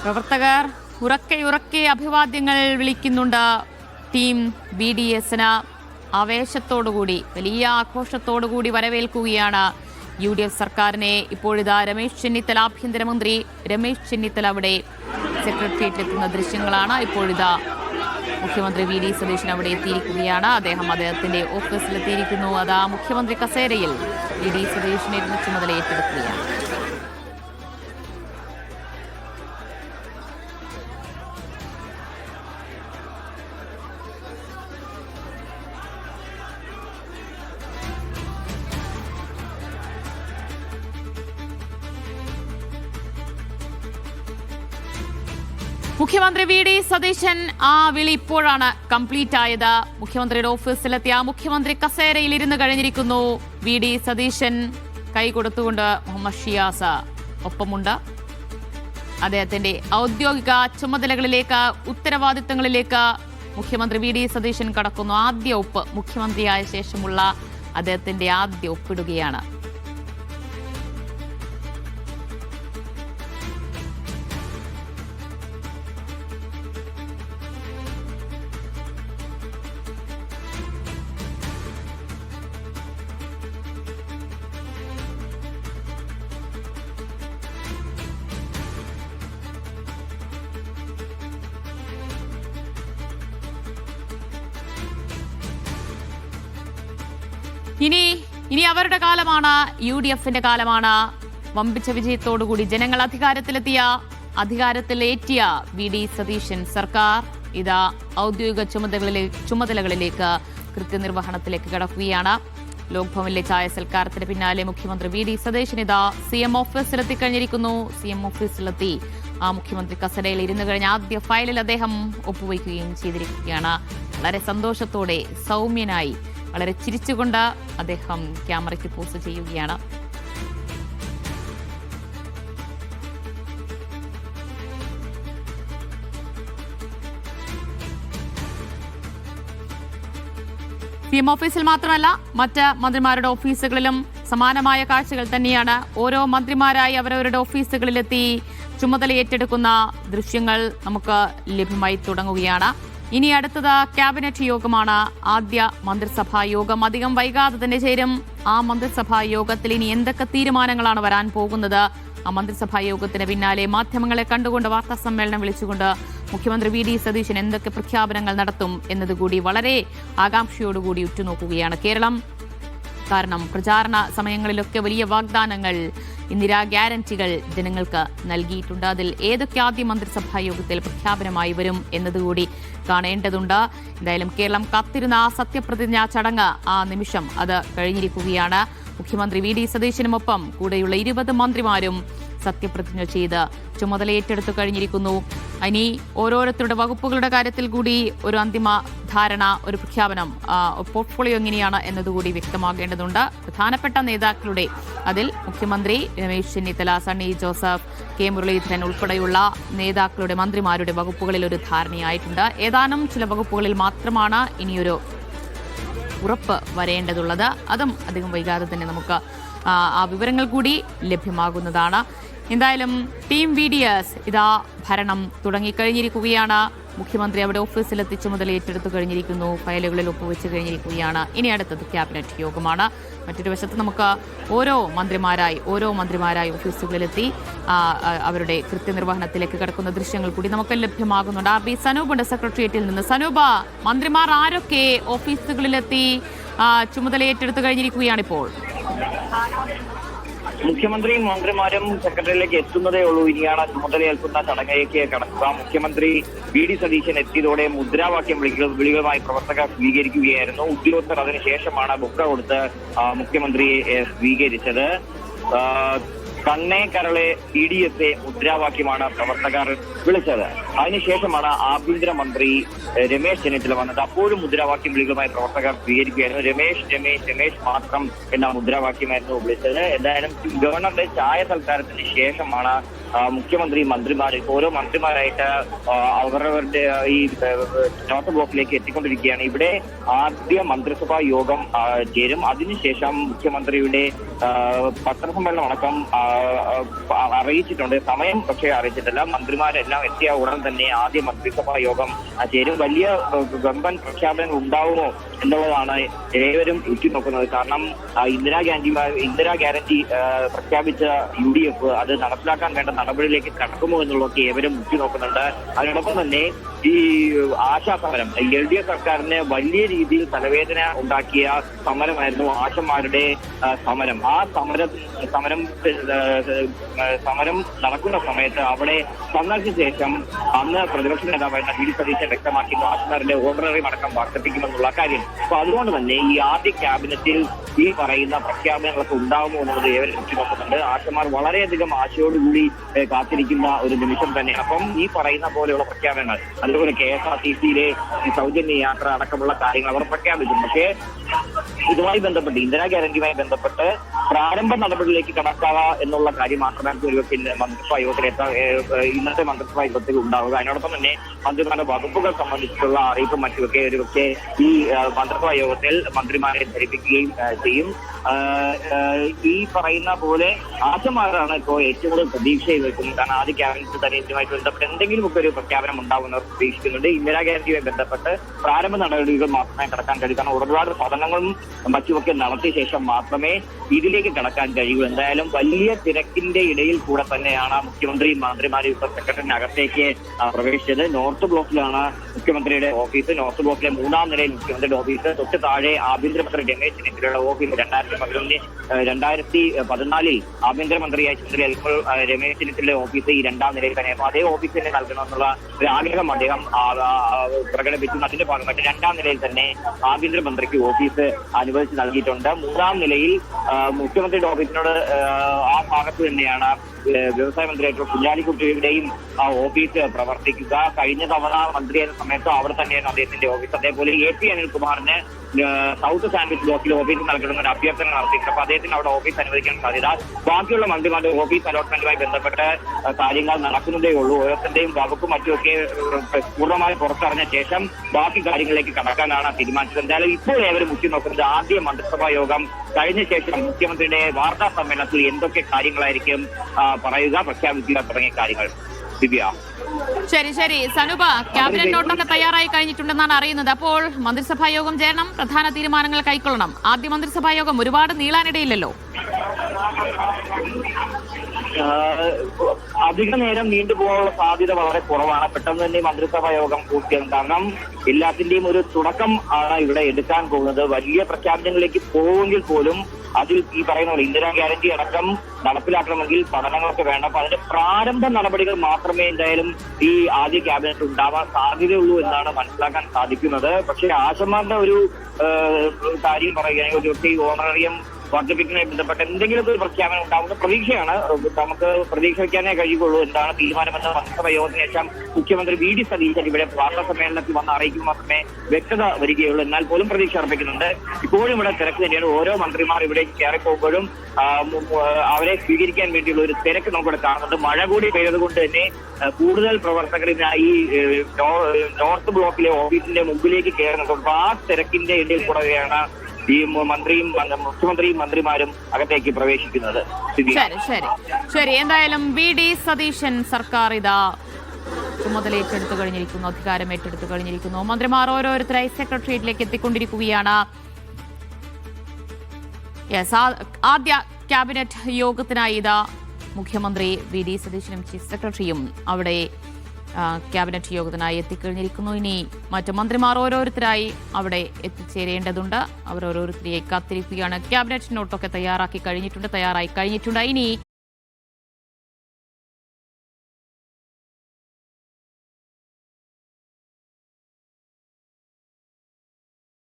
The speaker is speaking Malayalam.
പ്രവർത്തകർ ഉറക്കെ അഭിവാദ്യങ്ങൾ വിളിക്കുന്നുണ്ട്. ടീം BDSന് ആവേശത്തോടുകൂടി വലിയ ആഘോഷത്തോടുകൂടി വരവേൽക്കുകയാണ് UDF സർക്കാരിനെ. ഇപ്പോഴിതാ രമേശ് ചെന്നിത്തല, ആഭ്യന്തരമന്ത്രി രമേശ് ചെന്നിത്തല അവിടെ സെക്രട്ടേറിയറ്റിലെത്തുന്ന ദൃശ്യങ്ങളാണ്. ഇപ്പോഴിതാ മുഖ്യമന്ത്രി VD സതീശൻ അവിടെ എത്തിയിരിക്കുകയാണ്. അദ്ദേഹത്തിന്റെ ഓഫീസിലെത്തിയിരിക്കുന്നു. അതാ മുഖ്യമന്ത്രി കസേരയിൽ VD സതീശനെ ചുമതല ഏറ്റെടുക്കുകയാണ്. മുഖ്യമന്ത്രി VD സതീശൻ ആ വിളി ഇപ്പോഴാണ് കംപ്ലീറ്റ് ആയത്. മുഖ്യമന്ത്രിയുടെ ഓഫീസിലെത്തിയ മുഖ്യമന്ത്രി കസേരയിൽ ഇരുന്ന് കഴിഞ്ഞിരിക്കുന്നു. VD സതീശൻ കൈ കൊടുത്തുകൊണ്ട് മുഹമ്മദ് ഷിയാസ് ഒപ്പമുണ്ട്. അദ്ദേഹത്തിന്റെ ഔദ്യോഗിക ചുമതലകളിലേക്ക്, ഉത്തരവാദിത്തങ്ങളിലേക്ക് മുഖ്യമന്ത്രി VD സതീശൻ കടക്കുന്നു. ആദ്യ ഒപ്പ് മുഖ്യമന്ത്രിയായ ശേഷമുള്ള അദ്ദേഹത്തിന്റെ ആദ്യ ഒപ്പിടുകയാണ്. ഇനി അവരുടെ കാലമാണ്, UDFന്റെ കാലമാണ്. വമ്പിച്ച വിജയത്തോടുകൂടി ജനങ്ങൾ അധികാരത്തിലേറ്റിയ VD സതീശൻ സർക്കാർ ഇതാ ഔദ്യോഗിക ചുമതലകളിലേക്ക് കൃത്യനിർവഹണത്തിലേക്ക് കടക്കുകയാണ്. ലോക്ഭവനിലെ ചായ സൽക്കാരത്തിന് പിന്നാലെ മുഖ്യമന്ത്രി VD സതീശൻ ഇതാ CM ഓഫീസിലെത്തി കഴിഞ്ഞിരിക്കുന്നു. CM ഓഫീസിലെത്തി ആ മുഖ്യമന്ത്രി കസേരയിൽ ഇരുന്നു കഴിഞ്ഞ ആദ്യ ഫയലിൽ അദ്ദേഹം ഒപ്പുവയ്ക്കുകയും ചെയ്തിരിക്കുകയാണ്. വളരെ സന്തോഷത്തോടെ, സൗമ്യനായി, വളരെ ചിരിച്ചുകൊണ്ട് അദ്ദേഹം ക്യാമറയ്ക്ക് പോസ്റ്റ് ചെയ്യുകയാണ്. CM ഓഫീസിൽ മാത്രമല്ല മറ്റ് മന്ത്രിമാരുടെ ഓഫീസുകളിലും സമാനമായ കാഴ്ചകൾ തന്നെയാണ്. ഓരോ മന്ത്രിമാരായി അവരവരുടെ ഓഫീസുകളിലെത്തി ചുമതല ഏറ്റെടുക്കുന്ന ദൃശ്യങ്ങൾ നമുക്ക് ലഭ്യമായി തുടങ്ങുകയാണ്. ഇനി അടുത്തത് ക്യാബിനറ്റ് യോഗമാണ്. ആദ്യ മന്ത്രിസഭാ യോഗം അധികം വൈകാതെ തന്നെ ചേരും. ആ മന്ത്രിസഭാ യോഗത്തിൽ ഇനി എന്തൊക്കെ തീരുമാനങ്ങളാണ് വരാൻ പോകുന്നത്? ആ മന്ത്രിസഭാ യോഗത്തിന് പിന്നാലെ മാധ്യമങ്ങളെ കണ്ടുകൊണ്ട് വാർത്താ സമ്മേളനം വിളിച്ചുകൊണ്ട് മുഖ്യമന്ത്രി VD സതീശൻ എന്തൊക്കെ പ്രഖ്യാപനങ്ങൾ നടത്തും എന്നതുകൂടി വളരെ ആകാംക്ഷയോടുകൂടി ഉറ്റുനോക്കുകയാണ് കേരളം. കാരണം പ്രചാരണ സമയങ്ങളിലൊക്കെ വലിയ വാഗ്ദാനങ്ങൾ, ഇന്ദിരാ ഗ്യാരന്റികൾ ജനങ്ങൾക്ക് നൽകിയിട്ടുണ്ട്. അതിൽ ഏതൊക്കെ ആദ്യ മന്ത്രിസഭാ യോഗത്തിൽ പ്രഖ്യാപനമായി വരും എന്നതുകൂടി കാണേണ്ടതുണ്ട്. എന്തായാലും കേരളം കാത്തിരുന്ന ആ സത്യപ്രതിജ്ഞാ ചടങ്ങ്, ആ നിമിഷം അത് കഴിഞ്ഞിരിക്കുകയാണ്. മുഖ്യമന്ത്രി VD സതീശനുമൊപ്പം കൂടെയുള്ള 20 മന്ത്രിമാരും സത്യപ്രതിജ്ഞ ചെയ്ത് ചുമതല ഏറ്റെടുത്തു കഴിഞ്ഞിരിക്കുന്നു. ഇനി ഓരോരുത്തരുടെ വകുപ്പുകളുടെ കാര്യത്തിൽ കൂടി ഒരു അന്തിമ ധാരണ, ഒരു പ്രഖ്യാപനം, പോർട്ട്ഫോളിയോ എങ്ങനെയാണ് എന്നതുകൂടി വ്യക്തമാകേണ്ടതുണ്ട്. പ്രധാനപ്പെട്ട നേതാക്കളുടെ അതിൽ മുഖ്യമന്ത്രി രമേശ് ചെന്നിത്തല, സണ്ണി ജോസഫ്, K മുരളീധരൻ ഉൾപ്പെടെയുള്ള നേതാക്കളുടെ, മന്ത്രിമാരുടെ വകുപ്പുകളിൽ ഒരു ധാരണയായിട്ടുണ്ട്. ഏതാനും ചില വകുപ്പുകളിൽ മാത്രമാണ് ഇനിയൊരു ഉറപ്പ് വരേണ്ടതുള്ളത്. അതും അധികം വൈകാതെ തന്നെ നമുക്ക് ആ വിവരങ്ങൾ കൂടി ലഭ്യമാകുന്നതാണ്. എന്തായാലും ടീം BDS ഇതാ ഭരണം തുടങ്ങിക്കഴിഞ്ഞിരിക്കുകയാണ്. മുഖ്യമന്ത്രി അവിടെ ഓഫീസിലെത്തി ചുമതല ഏറ്റെടുത്തു കഴിഞ്ഞിരിക്കുന്നു. ഫയലുകളിൽ ഒപ്പുവെച്ച് കഴിഞ്ഞിരിക്കുകയാണ്. ഇനി അടുത്തത് ക്യാബിനറ്റ് യോഗമാണ്. മറ്റൊരു വശത്ത് നമുക്ക് ഓരോ മന്ത്രിമാരായി ഓഫീസുകളിലെത്തി അവരുടെ കൃത്യനിർവഹണത്തിലേക്ക് കടക്കുന്ന ദൃശ്യങ്ങൾ കൂടി നമുക്ക് ലഭ്യമാകുന്നുണ്ട്. RB സനൂപുണ്ട് സെക്രട്ടേറിയറ്റിൽ നിന്ന്. സനൂപ, മന്ത്രിമാർ ആരൊക്കെ ഓഫീസുകളിലെത്തി ചുമതല ഏറ്റെടുത്തു കഴിഞ്ഞിരിക്കുകയാണിപ്പോൾ? മുഖ്യമന്ത്രിയും മന്ത്രിമാരും സെക്രട്ടറിയിലേക്ക് എത്തുന്നതേ ഉള്ളൂ. ഇനിയാണ് ചുമതലയേൽക്കുന്ന ചടങ്ങിലേക്ക് കടക്കുക. മുഖ്യമന്ത്രി VD സതീശൻ എത്തിയതോടെ മുദ്രാവാക്യം വിളികളുമായി പ്രവർത്തകർ സ്വീകരിക്കുകയായിരുന്നു. ഉദ്യോഗസ്ഥർ അതിനുശേഷമാണ് ബുക്ക കൊടുത്ത് മുഖ്യമന്ത്രിയെ സ്വീകരിച്ചത്. കണ്ണേ കരളെ CDSA മുദ്രാവാക്യമാണ് പ്രവർത്തകർ വിളിച്ചത്. അതിനുശേഷമാണ് ആഭ്യന്തരമന്ത്രി രമേശ് ചെന്നിത്തല വന്നത്. അപ്പോഴും മുദ്രാവാക്യം വിളികളുമായി പ്രവർത്തകർ സ്വീകരിക്കുകയായിരുന്നു. രമേശ് രമേശ് രമേശ് മാത്രം എന്ന മുദ്രാവാക്യമായിരുന്നു വിളിച്ചത്. എന്തായാലും ഗവർണറുടെ ചായ സൽക്കാരത്തിന് ശേഷമാണ് മുഖ്യമന്ത്രി മന്ത്രിമാർ ഓരോ മന്ത്രിമാരായിട്ട് അവരവരുടെ ഈ നോട്ട് ബ്ലോക്കിലേക്ക് എത്തിക്കൊണ്ടിരിക്കുകയാണ്. ഇവിടെ ആദ്യ മന്ത്രിസഭാ യോഗം ചേരും. അതിനുശേഷം മുഖ്യമന്ത്രിയുടെ പത്രസമ്മേളനം അടക്കം അറിയിച്ചിട്ടുണ്ട്. സമയം പക്ഷേ അറിയിച്ചിട്ടില്ല. മന്ത്രിമാരെല്ലാം എത്തിയ ഉടൻ തന്നെ ആദ്യ മന്ത്രിസഭാ യോഗം ചേരും. വലിയ വമ്പൻ പ്രഖ്യാപനം ഉണ്ടാവുമോ എന്നുള്ളതാണ് ഏവരും ഉറ്റുനോക്കുന്നത്. കാരണം ഇന്ദിരാ ഗ്യാരണ്ടി പ്രഖ്യാപിച്ച UDF അത് നടപ്പിലാക്കാൻ വേണ്ട നടപടിയിലേക്ക് കടക്കുമോ എന്നുള്ളതൊക്കെ ഏവരും ഉറ്റുനോക്കുന്നുണ്ട്. അതിനോടൊപ്പം തന്നെ ഈ ആശാ സമരം LDF സർക്കാരിന് വലിയ രീതിയിൽ തലവേദന ഉണ്ടാക്കിയ സമരമായിരുന്നു ആശമാരുടെ സമരം. ആ സമരം നടക്കുന്ന സമയത്ത് അവിടെ സന്ദർശിച്ച ശേഷം അന്ന് പ്രതിപക്ഷ നേതാവായിരുന്ന VD സതീശൻ വ്യക്തമാക്കിയിരുന്നു ആശമാരുടെ ഓർഡിനറി അടക്കം വർദ്ധിപ്പിക്കുമെന്നുള്ള കാര്യം. അപ്പൊ അതുകൊണ്ട് തന്നെ ഈ ആദ്യ ക്യാബിനറ്റിൽ ഈ പറയുന്ന പ്രഖ്യാപനങ്ങളൊക്കെ ഉണ്ടാകുമോ എന്നുള്ളത് ഏവരും ഉറ്റുനോക്കുന്നുണ്ട്. ആശമാർ വളരെയധികം ആശയോടുകൂടി കാത്തിരിക്കുന്ന ഒരു നിമിഷം തന്നെയാണ്. അപ്പം ഈ പറയുന്ന പോലെയുള്ള പ്രഖ്യാപനങ്ങൾ, അതുപോലെ KSRTCയിലെ സൗജന്യ യാത്ര അടക്കമുള്ള കാര്യങ്ങൾ അവർ പ്രഖ്യാപിക്കും. പക്ഷേ ഇതുമായി ബന്ധപ്പെട്ട് ഇന്ദിരാ ഗ്യാരണ്ടിയുമായി ബന്ധപ്പെട്ട് പ്രാരംഭ നടപടികളിലേക്ക് കടക്കുക എന്നുള്ള കാര്യം മാത്രമാണ് ഒരുപക്ഷെ മന്ത്രിസഭാ യോഗത്തിൽ ഇന്നത്തെ മന്ത്രിസഭാ യോഗത്തിൽ ഉണ്ടാവുക. അതിനോടൊപ്പം തന്നെ മന്ത്രിമാരുടെ വകുപ്പുകൾ സംബന്ധിച്ചിട്ടുള്ള അറിയിപ്പും മറ്റുമൊക്കെ ഒരുപക്ഷെ ഈ മന്ത്രിസഭാ യോഗത്തിൽ മന്ത്രിമാരെ ധരിപ്പിക്കുകയും ചെയ്യും. ഈ പറയുന്ന പോലെ ആശമാരാണ് ഇപ്പോൾ ഏറ്റവും കൂടുതൽ പ്രതീക്ഷയിൽ വെക്കുന്നത്. കാരണം ആദ്യ ക്യാബിനറ്റ് തന്നെ ഇതുമായിട്ട് ബന്ധപ്പെട്ട് എന്തെങ്കിലുമൊക്കെ ഒരു പ്രഖ്യാപനം ഉണ്ടാവുമെന്ന് പ്രതീക്ഷിക്കുന്നുണ്ട്. ഇന്ദിരാ ഗ്യാരണ്ടിയുമായി ബന്ധപ്പെട്ട് പ്രാരംഭ നടപടികൾ മാത്രമേ കടക്കാൻ കഴിയൂ. കാരണം ഒരുപാട് പഠനങ്ങളും മറ്റുമൊക്കെ നടത്തിയ ശേഷം മാത്രമേ ഇതിലേക്ക് കടക്കാൻ കഴിയൂ. എന്തായാലും വലിയ തിരക്കിന്റെ ഇടയിൽ കൂടെ തന്നെയാണ് മുഖ്യമന്ത്രിയും മന്ത്രിമാരും ഇപ്പോൾ സെക്രട്ടറിനകത്തേക്ക് പ്രവേശിച്ചത്. നോർത്ത് ബ്ലോക്കിലാണ് മുഖ്യമന്ത്രിയുടെ ഓഫീസ്. നോർത്ത് ബ്ലോക്കിലെ 3ാം നിലയിൽ മുഖ്യമന്ത്രിയുടെ ഓഫീസ്, തൊട്ട് താഴെ ആഭ്യന്തരമന്ത്രി രമേശ് ചെന്നിത്തലയുടെ ഓഫീസ്. 2014 ആഭ്യന്തരമന്ത്രിയായി ചുമതലയേൽക്കുമ്പോൾ രമേശ് ചെന്നിത്തലയുടെ ഓഫീസ് ഈ 2ാം നിലയിൽ തന്നെ. അപ്പൊ അതേ ഓഫീസ് തന്നെ നൽകണമെന്നുള്ള ഒരു ആഗ്രഹം അദ്ദേഹം പ്രകടിപ്പിച്ചു. അതിന്റെ ഭാഗമായിട്ട് 2ാം നിലയിൽ തന്നെ ആഭ്യന്തരമന്ത്രിക്ക് ഓഫീസ് അനുവദിച്ച് നൽകിയിട്ടുണ്ട്. 3ാം നിലയിൽ മുഖ്യമന്ത്രിയുടെ ഓഫീസിനോട് ആ ഭാഗത്ത് തന്നെയാണ് വ്യവസായ മന്ത്രിയായിട്ടുള്ള കുഞ്ഞാലിക്കുട്ടിയുടെയും ആ ഓഫീസ് പ്രവർത്തിക്കുക. കഴിഞ്ഞ തവണ മന്ത്രിയായ സമയത്തും അവിടെ തന്നെയാണ് അദ്ദേഹത്തിന്റെ ഓഫീസ്. അതേപോലെ AP അനിൽകുമാറിന് സൗത്ത് സാൻഡ്വിച്ച് ബ്ലോക്കിൽ ഓഫീസ് നൽകണമെന്ന ഒരു അഭ്യർത്ഥന നടത്തിയിട്ടുണ്ട്. അപ്പൊ അദ്ദേഹത്തിന് അവിടെ ഓഫീസ് അനുവദിക്കാൻ സാധ്യത. ബാക്കിയുള്ള മന്ത്രിമാരുടെ ഓഫീസ് അലോട്ട്മെന്റുമായി ബന്ധപ്പെട്ട് കാര്യങ്ങൾ നടക്കുന്നതേ ഉള്ളൂ. ഓരോരുത്തരുടെയും വകുപ്പ് മറ്റുമൊക്കെ പൂർണ്ണമായി പുറത്തറിഞ്ഞ ശേഷം ബാക്കി കാര്യങ്ങളിലേക്ക് കടക്കാനാണ് തീരുമാനിച്ചത്. എന്തായാലും ഇപ്പോൾ ഏവരും ഉറ്റുനോക്കുന്നത് ആദ്യ മന്ത്രിസഭാ യോഗം കഴിഞ്ഞ ശേഷം മുഖ്യമന്ത്രിയുടെ വാർത്താ സമ്മേളനത്തിൽ എന്തൊക്കെ കാര്യങ്ങളായിരിക്കും പറയുക, പ്രഖ്യാപിക്കുക തുടങ്ങിയ കാര്യങ്ങൾ. ദിവ്യ. ശരി സനുപ, ക്യാബിനറ്റ് നോട്ടൊക്കെ തയ്യാറായി കഴിഞ്ഞിട്ടുണ്ടെന്നാണ് അറിയുന്നത്. അപ്പോൾ മന്ത്രിസഭാ യോഗം ചേരണം, പ്രധാന തീരുമാനങ്ങൾ കൈക്കൊള്ളണം. ആദ്യ മന്ത്രിസഭാ യോഗം ഒരുപാട് നീളാനിടയില്ലല്ലോ. അധിക നേരം നീണ്ടുപോകാനുള്ള സാധ്യത വളരെ കുറവാണ്. പെട്ടെന്ന് തന്നെ മന്ത്രിസഭാ യോഗം പൂർത്തിയാകും. കാരണം എല്ലാത്തിന്റെയും ഒരു തുടക്കം ആണ് ഇവിടെ എടുക്കാൻ പോകുന്നത്. വലിയ പ്രഖ്യാപനങ്ങളിലേക്ക് പോകുമെങ്കിൽ പോലും അതിൽ ഈ പറയുന്ന പോലെ ഇന്ദിരാ ഗ്യാരണ്ടി അടക്കം നടപ്പിലാക്കണമെങ്കിൽ പഠനങ്ങളൊക്കെ വേണം. അപ്പൊ അതിന്റെ പ്രാരംഭ നടപടികൾ മാത്രമേ എന്തായാലും ഈ ആദ്യ ക്യാബിനറ്റ് ഉണ്ടാവാൻ സാധ്യതയുള്ളൂ എന്നാണ് മനസ്സിലാക്കാൻ സാധിക്കുന്നത്. പക്ഷേ ആശമാരുടെ ഒരു കാര്യം പറയുകയാണെങ്കിൽ ഒരു ഓണററിയം വർദ്ധിപ്പിക്കുന്നതുമായി ബന്ധപ്പെട്ട് എന്തെങ്കിലും ഒരു പ്രഖ്യാപനം ഉണ്ടാവുന്ന പ്രതീക്ഷയാണ്. നമുക്ക് പ്രതീക്ഷ വയ്ക്കാനേ കഴിയുള്ളൂ. എന്താണ് തീരുമാനമെന്ന് മന്ത്രിസഭാ യോഗത്തിന് ശേഷം മുഖ്യമന്ത്രി VD സതീശൻ ഇവിടെ വാർത്താ സമ്മേളനത്തിൽ വന്ന് അറിയിക്കുമ്പോൾ മാത്രമേ വ്യക്തത വരികയുള്ളൂ. എന്നാൽ പോലും പ്രതീക്ഷ അർപ്പിക്കുന്നുണ്ട്. ഇപ്പോഴും ഇവിടെ തിരക്ക് തന്നെയാണ്. ഓരോ മന്ത്രിമാർ ഇവിടെ കയറിപ്പോകുമ്പോഴും അവരെ സ്വീകരിക്കാൻ വേണ്ടിയുള്ള ഒരു തിരക്ക് നമുക്കിവിടെ കാണുന്നുണ്ട്. മഴ കൂടി പെയ്തതുകൊണ്ട് തന്നെ കൂടുതൽ പ്രവർത്തകരിനായി നോർത്ത് ബ്ലോക്കിലെ ഓഫീസിന്റെ മുമ്പിലേക്ക് കയറുന്നുണ്ട്. ആ തിരക്കിന്റെ ഇടയിൽ കൂടെയാണ് ഈ മുഖ്യമന്ത്രിയും മന്ത്രിമാരും അകത്തേക്ക് പ്രവേശിക്കുന്നത്. ശരി എന്തായാലും VD സതീശൻ സർക്കാർ ഇതാ ചുമതല ഏറ്റെടുത്തു കഴിഞ്ഞിരിക്കുന്നു, അധികാരം ഏറ്റെടുത്തു കഴിഞ്ഞിരിക്കുന്നു. മന്ത്രിമാർ ഓരോരുത്തരായി സെക്രട്ടേറിയറ്റിലേക്ക് എത്തിക്കൊണ്ടിരിക്കുകയാണ്. ആദ്യ ക്യാബിനറ്റ് യോഗത്തിനായി ഇതാ മുഖ്യമന്ത്രി VD സതീശനും ചീഫ് സെക്രട്ടറിയും അവിടെ ക്യാബിനറ്റ് യോഗത്തിനായി എത്തിക്കഴിഞ്ഞിരിക്കുന്നു. ഇനി മറ്റു മന്ത്രിമാർ ഓരോരുത്തരായി അവിടെ എത്തിച്ചേരേണ്ടതുണ്ട്. അവർ ഓരോരുത്തരെയും കാത്തിരിക്കുകയാണ്. ക്യാബിനറ്റ് നോട്ടൊക്കെ തയ്യാറായി കഴിഞ്ഞിട്ടുണ്ട്. ഇനി